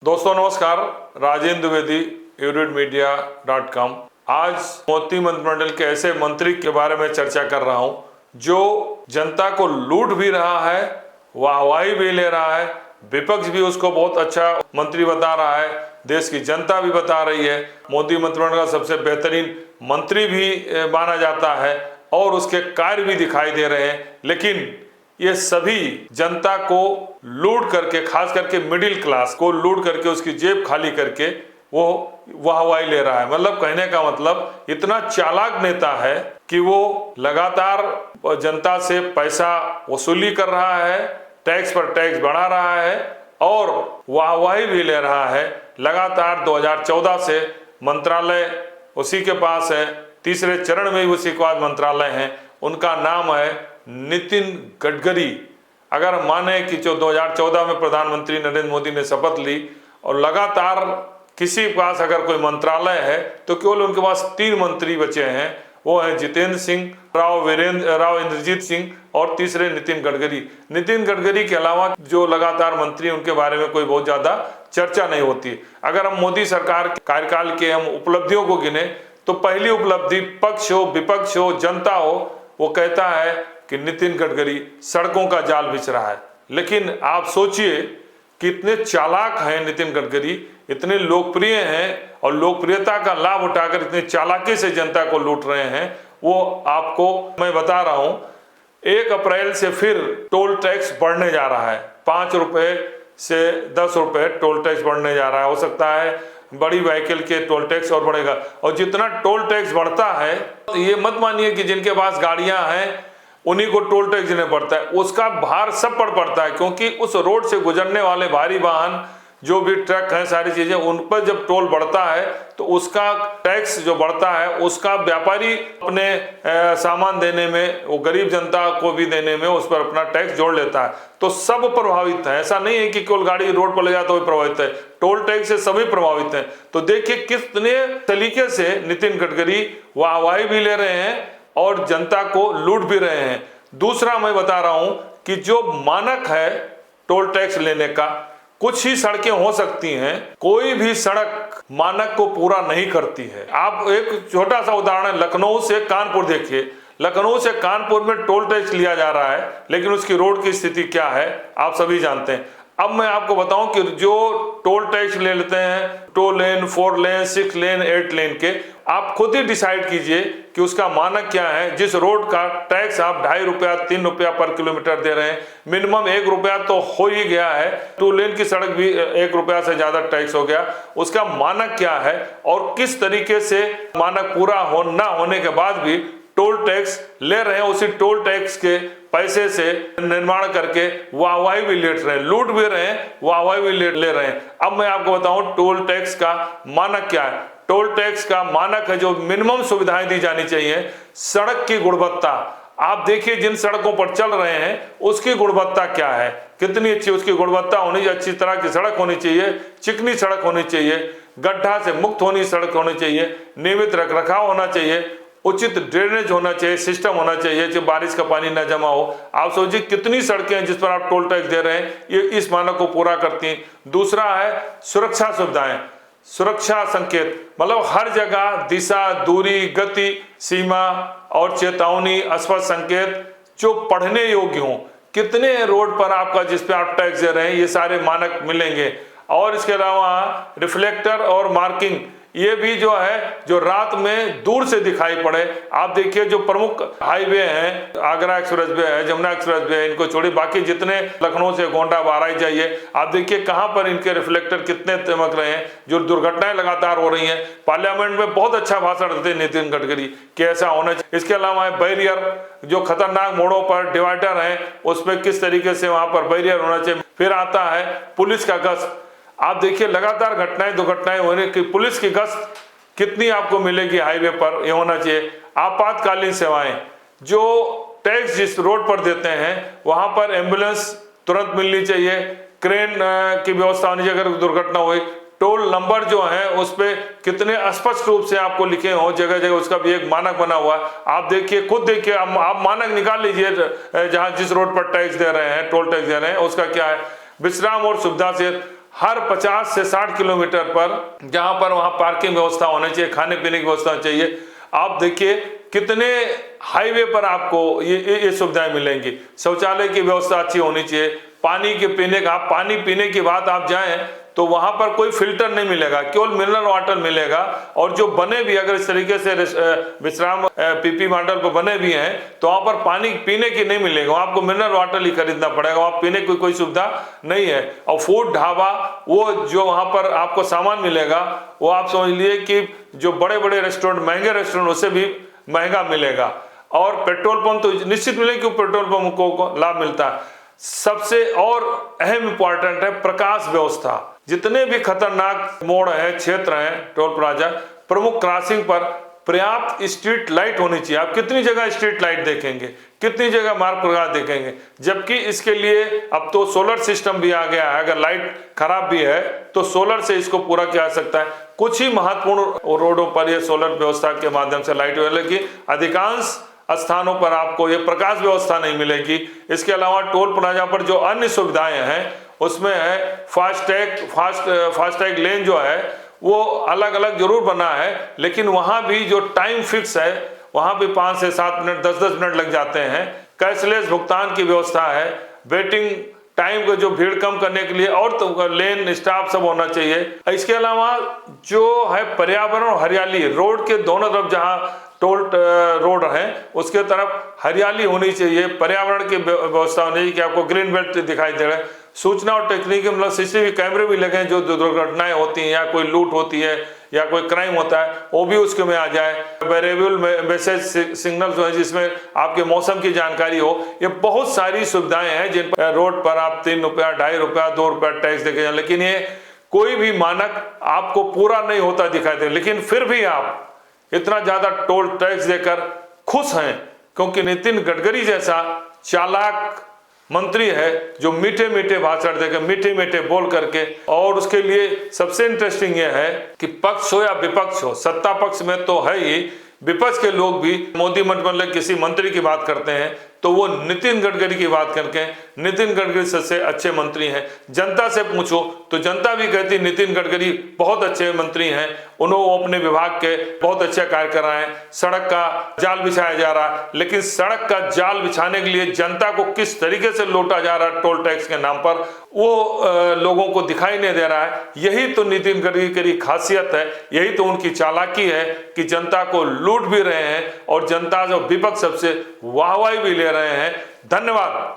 दोस्तों नमस्कार, राजेंद्र द्विवेदी, eridmedia.com। आज मोदी मंत्रिमंडल के ऐसे मंत्री के बारे में चर्चा कर रहा हूं जो जनता को लूट भी रहा है, वाहवाही भी ले रहा है, विपक्ष भी उसको बहुत अच्छा मंत्री बता रहा है, देश की जनता भी बता रही है, मोदी मंत्रिमंडल का सबसे बेहतरीन मंत्री भी माना जाता है और उसके कार्य भी दिखाई दे रहे हैं। लेकिन ये सभी जनता को लूट करके, खास करके मिडिल क्लास को लूट करके, उसकी जेब खाली करके वो वाहवाही ले रहा है। मतलब कहने का मतलब इतना चालाक नेता है कि वो लगातार जनता से पैसा वसूली कर रहा है, टैक्स पर टैक्स बढ़ा रहा है और वाहवाही भी ले रहा है। लगातार 2014 से मंत्रालय उसी के पास है, तीसरे चरण में ही उसी के पास मंत्रालय है। उनका नाम है नितिन गडकरी। अगर हम माने कि जो 2014 में प्रधानमंत्री नरेंद्र मोदी ने शपथ ली और लगातार किसी के पास अगर कोई मंत्रालय है तो केवल उनके पास 3 मंत्री बचे हैं, वो हैं जितेंद्र सिंह, राव इंद्रजीत सिंह और तीसरे नितिन गडकरी। नितिन गडकरी के अलावा जो लगातार मंत्री, उनके बारे में कोई बहुत ज्यादा चर्चा नहीं होती। अगर हम मोदी सरकार के कार्यकाल के हम उपलब्धियों को गिने तो पहली उपलब्धि, पक्ष हो विपक्ष हो जनता हो, वो कहता है कि नितिन गडकरी सड़कों का जाल बिछ रहा है। लेकिन आप सोचिए कि इतने चालाक हैं नितिन गडकरी, इतने लोकप्रिय हैं और लोकप्रियता का लाभ उठाकर इतनी चालाकी से जनता को लूट रहे हैं। वो आपको मैं बता रहा हूं, 1 अप्रैल से फिर टोल टैक्स बढ़ने जा रहा है। 5 रुपए से 10 रुपए टोल टैक्स बढ़ने जा रहा है। हो सकता है बड़ी व्हीकल के टोल टैक्स और बढ़ेगा। और जितना टोल टैक्स बढ़ता है, ये मत मानिए कि जिनके पास गाड़ियां हैं उन्हीं को टोल टैक्स देना पड़ता है, उसका भार सब पर पड़ता है। क्योंकि उस रोड से गुजरने वाले भारी वाहन, जो भी ट्रक हैं, सारी चीजें, उन पर जब टोल बढ़ता है तो उसका टैक्स जो बढ़ता है, उसका व्यापारी अपने सामान देने में, वो गरीब जनता को भी देने में उस पर अपना टैक्स जोड़ लेता है। तो सब प्रभावित है। ऐसा नहीं है कि केवल गाड़ी रोड पर ले जाए तो भी प्रभावित है, टोल टैक्स से सभी प्रभावित हैं। तो देखिए कितने तरीके से नितिन गडकरी वाहवाही भी ले रहे हैं और जनता को लूट भी रहे हैं। दूसरा मैं बता रहा हूं कि जो मानक है टोल टैक्स लेने का, कुछ ही सड़कें हो सकती हैं, कोई भी सड़क मानक को पूरा नहीं करती है। आप एक छोटा सा उदाहरण, लखनऊ से कानपुर देखिए। लखनऊ से कानपुर में टोल टैक्स लिया जा रहा है, लेकिन उसकी रोड की स्थिति क्या है आप सभी जानते हैं। अब मैं आपको बताऊं कि जो टोल टैक्स ले लेते हैं 2 लेन, 4 लेन, 6 लेन, 8 लेन के, आप खुद ही डिसाइड कीजिए कि उसका मानक क्या है। जिस रोड का टैक्स आप 2.5 रुपया 3 रुपया पर किलोमीटर दे रहे हैं, मिनिमम 1 रुपया तो हो ही गया है। 2 लेन की सड़क भी 1 रुपया से ज्यादा टैक्स हो गया। उसका मानक क्या है और किस तरीके से मानक पूरा ना होने के बाद भी टोल टैक्स ले रहे हैं, उसी टोल टैक्स के पैसे से निर्माण करके वाहवाही भी ले रहे हैं, लूट भी रहे हैं, वाहवाही भी ले रहे हैं। अब मैं आपको बताऊं टोल टैक्स का मानक क्या है। टोल टैक्स का मानक है जो मिनिमम सुविधाएं दी जानी चाहिए। सड़क की गुणवत्ता, आप देखिए जिन सड़कों पर चल रहे हैं उसकी गुणवत्ता क्या है, कितनी अच्छी उसकी गुणवत्ता होनी चाहिए। अच्छी तरह की सड़क होनी चाहिए, चिकनी सड़क होनी चाहिए, गड्ढा से मुक्त होनी सड़क होनी चाहिए, नियमित रखरखाव होना चाहिए, उचित ड्रेनेज होना चाहिए, सिस्टम होना चाहिए जो बारिश का पानी न जमा हो। आप सोचिए कितनी सड़कें हैं जिस पर आप टोल टैक्स दे रहे हैं, ये इस मानक को पूरा करती हैं। दूसरा है सुरक्षा सुविधाएं, सुरक्षा संकेत, मतलब हर जगह दिशा, दूरी, गति सीमा और चेतावनी, स्पष्ट संकेत जो पढ़ने योग्य हो। कितने रोड पर आपका जिस पे आप टैक्स दे रहे हैं ये सारे मानक मिलेंगे। और इसके अलावा रिफ्लेक्टर और मार्किंग, ये भी जो है जो रात में दूर से दिखाई पड़े। आप देखिए जो प्रमुख हाईवे हैं, आगरा एक्सप्रेस वे है, जमुना एक्सप्रेस वे है, इनको छोड़ी बाकी जितने लखनऊ से गोंडा बाराई जाइए, आप देखिए कहां पर इनके रिफ्लेक्टर कितने चमक रहे हैं। जो दुर्घटनाएं लगातार हो रही हैं, पार्लियामेंट में बहुत अच्छा भाषण देते नितिन गडकरी कि ऐसा होना चाहिए। इसके अलावा बैरियर, जो खतरनाक मोड़ों पर डिवाइडर है उस पर किस तरीके से वहां पर बैरियर होना चाहिए। फिर आता है पुलिस का गश्त, आप देखिए लगातार घटनाएं दुर्घटनाएं होने की, पुलिस की गश्त कितनी आपको मिलेगी हाईवे पर, ये होना चाहिए। आपातकालीन सेवाएं, जो टैक्स जिस रोड पर देते हैं वहां पर एम्बुलेंस तुरंत मिलनी चाहिए, क्रेन की व्यवस्था होनी चाहिए अगर दुर्घटना हुई। टोल नंबर जो है उस पर कितने स्पष्ट रूप से आपको लिखे हो, जगह जगह उसका भी एक मानक बना हुआ है। आप देखिए, खुद देखिए, आप मानक निकाल लीजिए जहां जिस रोड पर टैक्स दे रहे हैं, टोल टैक्स दे रहे हैं, उसका क्या है। विश्राम और सुविधा से हर 50 से 60 किलोमीटर पर जहां पर वहां पार्किंग व्यवस्था होनी चाहिए, खाने पीने की व्यवस्था होनी चाहिए। आप देखिए कितने हाईवे पर आपको ये सुविधाएं मिलेंगी। शौचालय की व्यवस्था अच्छी होनी चाहिए, पानी के पीने का, आप पानी पीने की बात आप जाएं तो वहां पर कोई फिल्टर नहीं मिलेगा, केवल मिनरल वाटर मिलेगा। और जो बने भी अगर इस तरीके से विश्राम पीपी मॉडल पर बने भी हैं तो वहां पर पानी पीने की नहीं मिलेगा, आपको मिनरल वाटर ही खरीदना पड़ेगा, वहां पीने की कोई सुविधा नहीं है। और फूड ढाबा, वो जो वहां पर आपको सामान मिलेगा वो आप समझ लिए कि जो बड़े बड़े रेस्टोरेंट, महंगे रेस्टोरेंट, उससे भी महंगा मिलेगा। और पेट्रोल पंप तो निश्चित मिलेगा कि पेट्रोल पंप को लाभ मिलता है। सबसे और अहम इंपॉर्टेंट है प्रकाश व्यवस्था। जितने भी खतरनाक मोड़ है, क्षेत्र है, टोल प्लाजा, प्रमुख क्रॉसिंग पर पर्याप्त स्ट्रीट लाइट होनी चाहिए। आप कितनी जगह स्ट्रीट लाइट देखेंगे, कितनी जगह मार्ग प्रकाश देखेंगे, जबकि इसके लिए अब तो सोलर सिस्टम भी आ गया है। अगर लाइट खराब भी है तो सोलर से इसको पूरा किया जा सकता है। कुछ ही महत्वपूर्ण रोडों पर यह सोलर व्यवस्था के माध्यम से लाइट मिलेगी, अधिकांश स्थानों पर आपको ये प्रकाश व्यवस्था नहीं मिलेगी। इसके अलावा टोल प्लाजा पर जो अन्य सुविधाएं हैं उसमें है फास्टैग लेन जो है वो अलग अलग जरूर बना है, लेकिन वहां भी जो टाइम फिक्स है वहां भी 5 से 7 मिनट, 10-10 मिनट लग जाते हैं। कैशलेस भुगतान की व्यवस्था है, वेटिंग टाइम को जो भीड़ कम करने के लिए और तो लेन स्टाफ सब होना चाहिए। इसके अलावा जो है पर्यावरण और हरियाली, रोड के दोनों तरफ जहां टोल रोड है उसके तरफ हरियाली होनी चाहिए, पर्यावरण की व्यवस्था होनी चाहिए कि आपको ग्रीन बेल्ट दिखाई दे रहा है। सूचना और तकनीकी मतलब सीसीटीवी कैमरे भी लगे हैं, जो दुर्घटनाएं होती हैं या कोई लूट होती है या कोई क्राइम होता है वो भी उसके में आ जाए। वेरिएबल मैसेज सिग्नल जो है जिसमें आपके मौसम की जानकारी हो। ये बहुत सारी सुविधाएं हैं जिन पर रोड पर आप 3 रुपया, 2.5 रुपया, 2 रुपया टैक्स देके जाए, लेकिन ये कोई भी मानक आपको पूरा नहीं होता दिखाई दे। लेकिन फिर भी आप इतना ज्यादा टोल टैक्स देकर खुश हैं क्योंकि नितिन गडकरी जैसा चालाक मंत्री है जो मीठे मीठे भाषण देकर, मीठे मीठे बोल करके, और उसके लिए सबसे इंटरेस्टिंग यह है कि पक्ष हो या विपक्ष हो, सत्ता पक्ष में तो है ही, विपक्ष के लोग भी मोदी मंत्रिमंडल किसी मंत्री की बात करते हैं तो वो नितिन गडकरी की बात करके, नितिन गडकरी सबसे अच्छे मंत्री हैं। जनता से पूछो तो जनता भी कहती नितिन गडकरी बहुत अच्छे मंत्री हैं, उन्होंने अपने विभाग के बहुत अच्छे कार्य कर रहे हैं। सड़क का जाल बिछाया जा रहा है, लेकिन सड़क का जाल बिछाने के लिए जनता को किस तरीके से लूटा जा रहा है टोल टैक्स के नाम पर, वो लोगों को दिखाई नहीं दे रहा है। यही तो नितिन गडकरी की खासियत है, यही तो उनकी चालाकी है कि जनता को लूट भी रहे हैं और जनता जो विपक्ष सबसे वाहवाही भी ले रहे हैं। धन्यवाद।